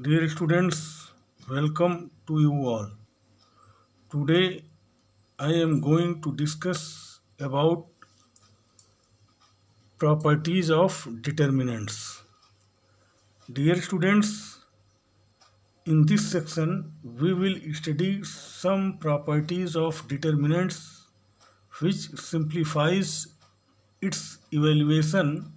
Dear students, welcome to you all. Today I am going to discuss about properties of determinants. Dear students, in this section we will study some properties of determinants which simplifies its evaluation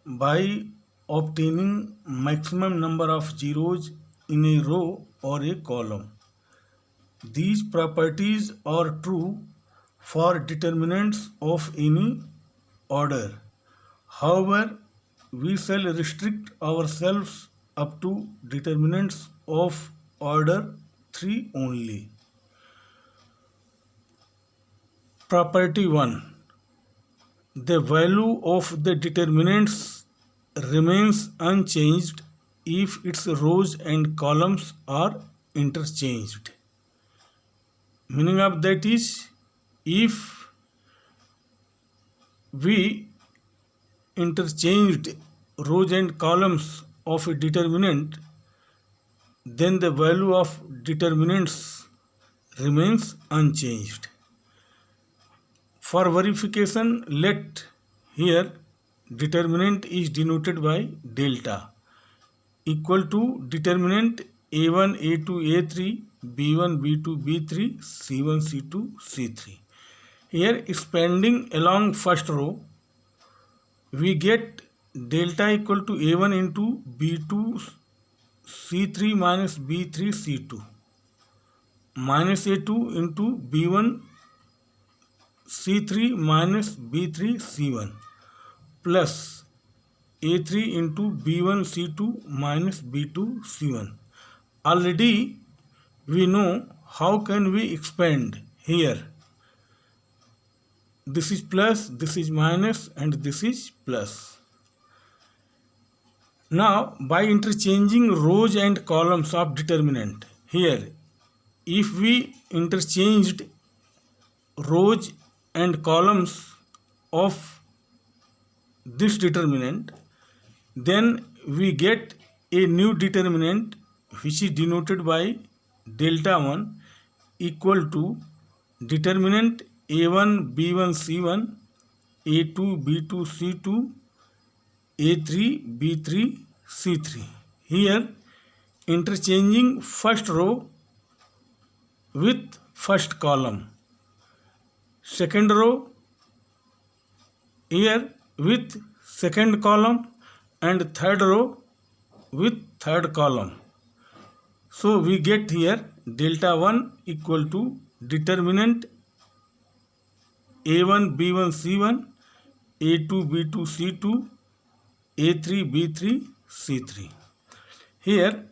by obtaining maximum number of zeros in a row or a column. These properties are true for determinants of any order. However, we shall restrict ourselves up to determinants of order 3 only. Property 1. The value of the determinants remains unchanged if its rows and columns are interchanged. Meaning of that is, if we interchanged rows and columns of a determinant, then the value of determinants remains unchanged. For verification, let here determinant is denoted by delta equal to determinant a1, a2, a3, b1, b2, b3, c1, c2, c3. Here expanding along first row, we get delta equal to a1 into b2 c3 minus b3 c2 minus a2 into b1 c3 minus b3 c1 plus a3 into b1 c2 minus b2 c1. Already we know how can we expand here. This is plus, this is minus, and this is plus. Now, by interchanging rows and columns of determinant, here, if we interchanged rows and columns of this determinant, then we get a new determinant which is denoted by delta 1 equal to determinant a1 b1 c1 a2 b2 c2 a3 b3 c3. Here interchanging first row with first column, second row here with second column, and third row with third column. So we get here delta 1 equal to determinant a1 b1 c1 a2 b2 c2 a3 b3 c3. Here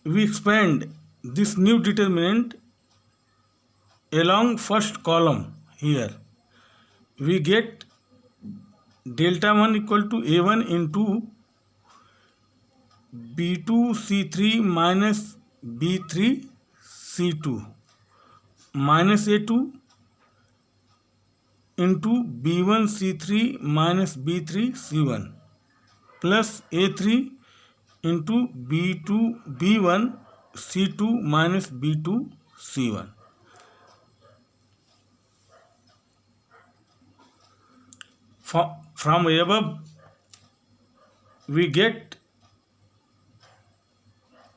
we expand this new determinant along first column. Here we get delta 1 equal to a1 into b2 c3 minus b3 c2 minus a2 into b1 c3 minus b3 c1 plus a3 into b1 c2 minus b2 c1. From above we get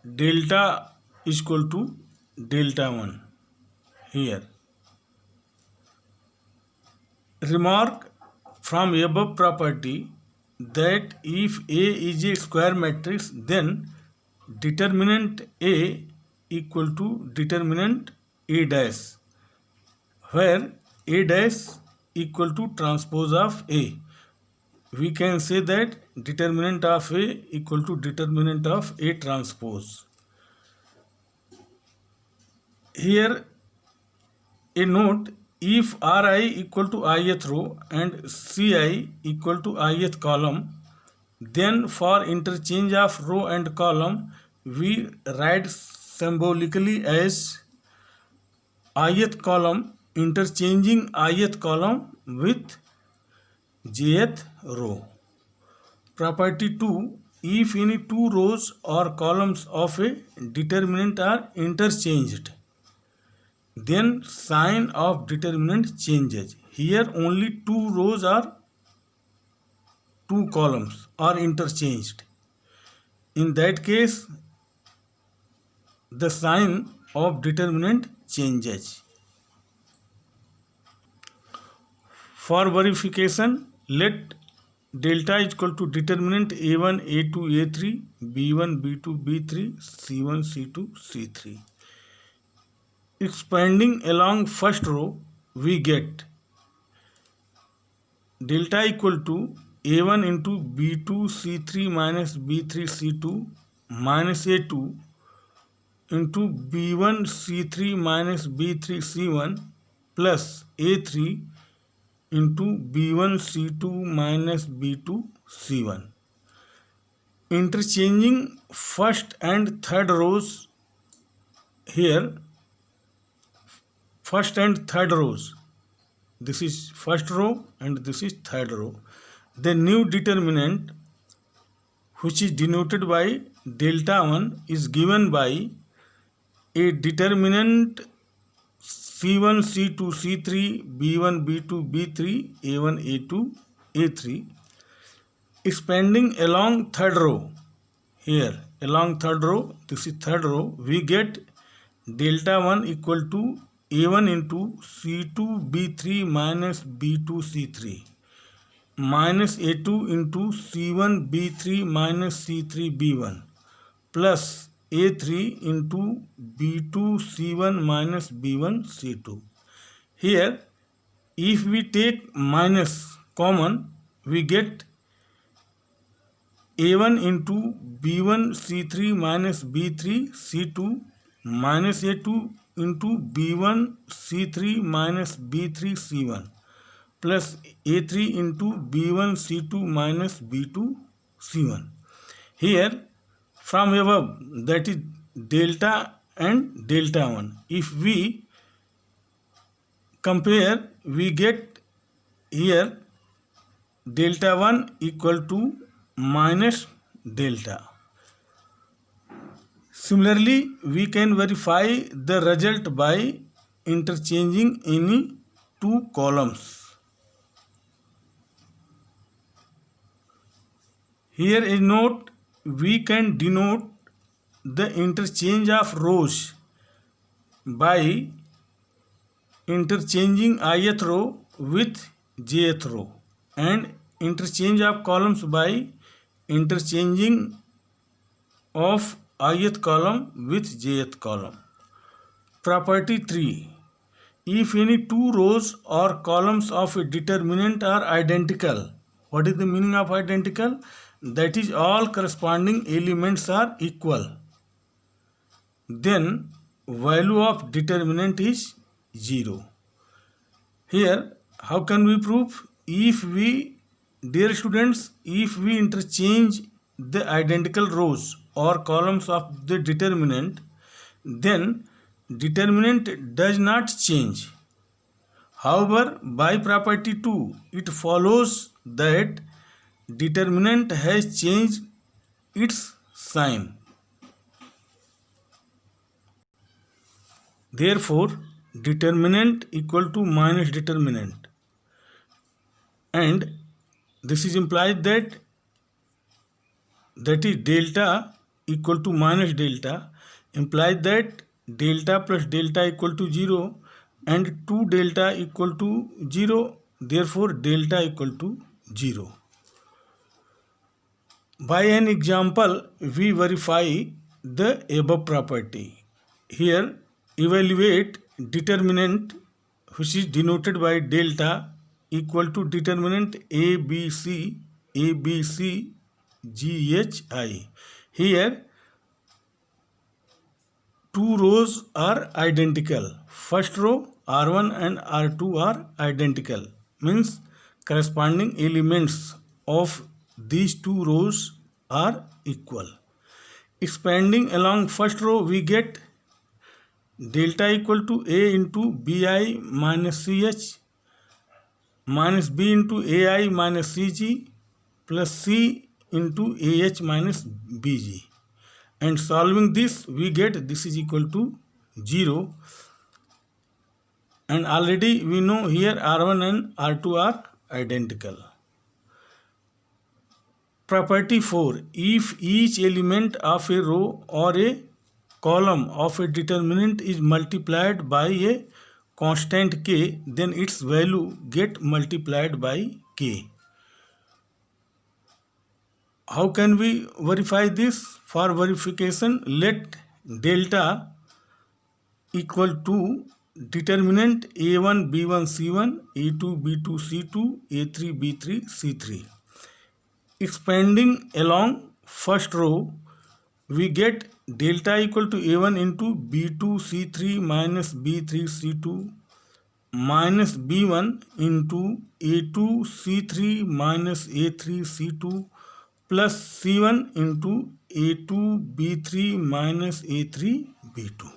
delta is equal to delta 1 here. Remark from above property that if A is a square matrix, then determinant A equal to determinant A dash, where A dash equal to transpose of A. We can say that determinant of A equal to determinant of A transpose. Here a note, if Ri equal to ith row and Ci equal to ith column, then for interchange of row and column we write symbolically as ith column interchanging ith column with jth row. Property 2. if any two rows or columns of a determinant are interchanged, then sign of determinant changes. Here only two rows or two columns are interchanged. In that case, the sign of determinant changes. For verification, let delta is equal to determinant A1, A2, A3, B1, B2, B3, C1, C2, C3. Expanding along first row, we get delta equal to A1 into B2 C3 minus B3 C2 minus A2 into B1 C3 minus B3 C1 plus A3 into B1 C2 minus B2 C1. Interchanging first and third rows here, first and third rows. This is first row and this is third row. The new determinant, which is denoted by delta 1, is given by a determinant C1, C2, C3, B1, B2, B3, A1, A2, A3. Expanding along third row, here along third row, this is third row, we get delta 1 equal to A1 into C2 B3 minus B2 C3 minus A2 into C1 B3 minus C3 B1 plus A3 into B2 C1 minus B1 C2. Here, if we take minus common, we get A1 into B1 C3 minus B3 C2 minus A2 into B1 C3 minus B3 C1 plus A3 into B1 C2 minus B2 C1. Here, from above, that is delta and delta 1. If we compare, we get here delta 1 equal to minus delta. Similarly, we can verify the result by interchanging any two columns. Here a note, we can denote the interchange of rows by interchanging ith row with jth row and interchange of columns by interchanging of ith column with jth column. Property 3. If any two rows or columns of a determinant are identical, what is the meaning of identical? That is, all corresponding elements are equal, then value of determinant is 0. Here, how can we prove? If we, dear students, if we interchange the identical rows or columns of the determinant, then determinant does not change. However, by property 2, it follows that determinant has changed its sign. Therefore, determinant equal to minus determinant, and this is implied that is delta equal to minus delta, implies that delta plus delta equal to 0 and 2 delta equal to 0, therefore delta equal to 0. By an example, we verify the above property. Here, evaluate determinant, which is denoted by delta, equal to determinant ABC, ABC, GHI. Here, two rows are identical. First row R1 and R2 are identical, means corresponding elements of these two rows are equal. Expanding along first row, we get delta equal to A into BI minus CH minus B into AI minus CG plus C into AH minus BG. And solving this, we get this is equal to 0. And already we know here R1 and R2 are identical. Property 4. If each element of a row or a column of a determinant is multiplied by a constant k, then its value get multiplied by k. How can we verify this? For verification, let delta equal to determinant a1 b1 c1, a2 b2 c2, a3 b3 c3. Expanding along first row, we get delta equal to a1 into b2 c3 minus b3 c2 minus b1 into a2 c3 minus a3 c2 plus c1 into a2 b3 minus a3 b2.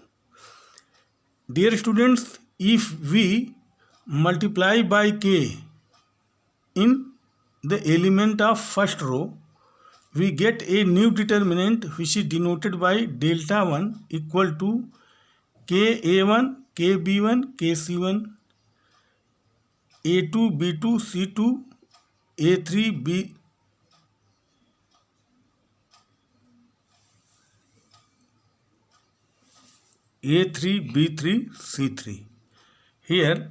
Dear students, if we multiply by k in the element of first row, we get a new determinant which is denoted by delta 1 equal to ka1, kb1, kc1, a2 b2 c2, a3 b a3 b3 c3. Here,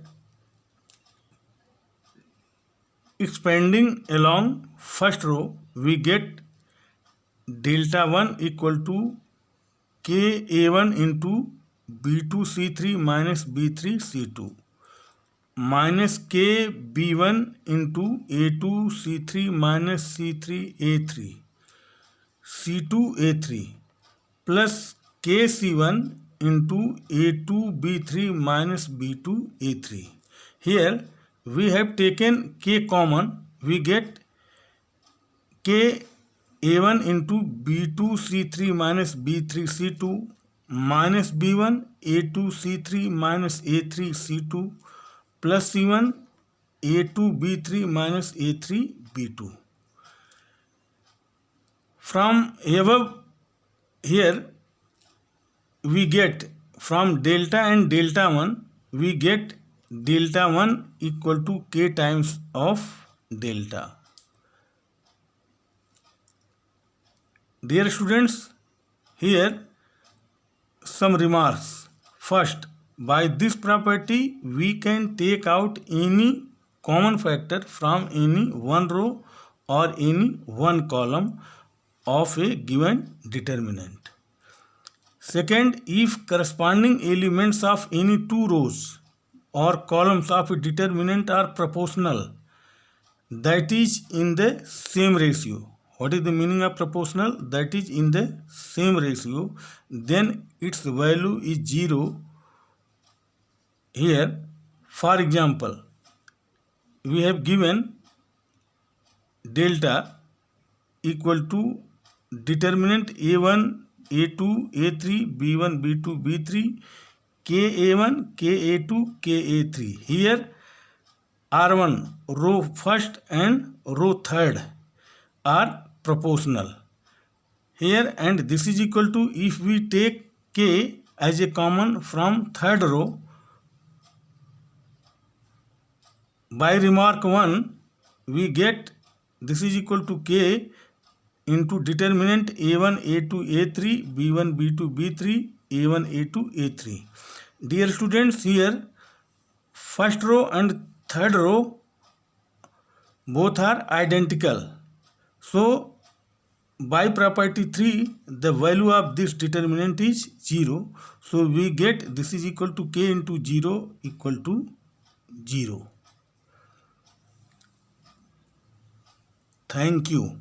expanding along first row, we get delta 1 equal to ka1 into b2 c3 minus b3 c2 minus kb1 into a2 c3 minus c3 a3 c2 a3 plus kc1 into a2 b3 minus b2 a3. Here we have taken k common, we get k a1 into b2 c3 minus b3 c2 minus b1 a2 c3 minus a3 c2 plus c1 a2 b3 minus a3 b2. From above, here we get from delta and delta 1, we get delta 1 equal to k times of delta. Dear students, here some remarks. First, by this property, we can take out any common factor from any one row or any one column of a given determinant. Second, if corresponding elements of any two rows or columns of a determinant are proportional, that is in the same ratio. What is the meaning of proportional? That is in the same ratio, then its value is 0. Here, for example, we have given delta equal to determinant a1, a2, a3, b1, b2, b3, ka1, ka2, ka3. Here R1 row first and row third are proportional. Here, and this is equal to, if we take k as a common from third row, by remark 1, we get this is equal to k into determinant a1, a2, a3, b1, b2, b3, a1, a2, a3. Dear students, here first row and third row both are identical. So, by property 3, the value of this determinant is 0. So, we get this is equal to k into 0 equal to 0. Thank you.